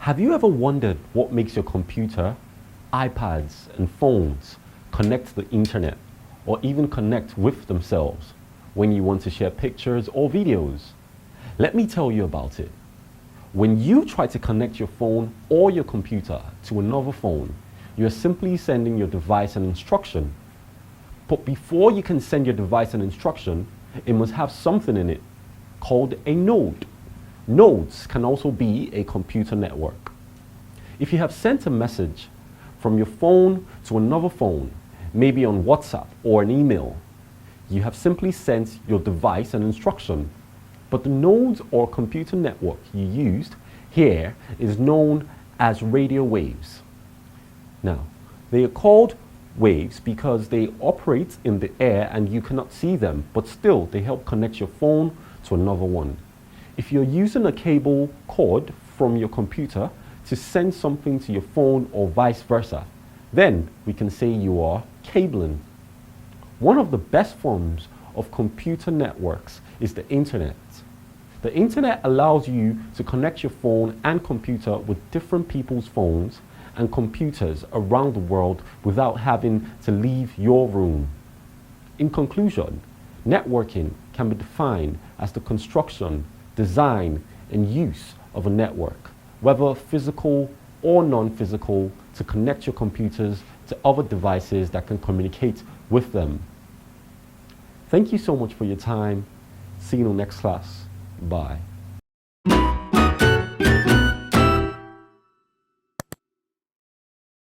Have you ever wondered what makes your computer, iPads, and phones connect to the internet or even connect with themselves when you want to share pictures or videos? Let me tell you about it. When you try to connect your phone or your computer to another phone, you're simply sending your device an instruction. But before you can send your device an instruction, it must have something in it called a node. Nodes can also be a computer network. If you have sent a message from your phone to another phone, maybe on WhatsApp or an email, you have simply sent your device an instruction. But the nodes or computer network you used here is known as radio waves. Now, they are called waves because they operate in the air and you cannot see them, but still they help connect your phone to another one. If you're using a cable cord from your computer to send something to your phone or vice versa, then we can say you are cabling. One of the best forms of computer networks is the internet. The internet allows you to connect your phone and computer with different people's phones and computers around the world without having to leave your room. In conclusion, networking can be defined as the construction, design, and use of a network, whether physical or non-physical, to connect your computers to other devices that can communicate with them. Thank you so much for your time. See you in the next class. Bye.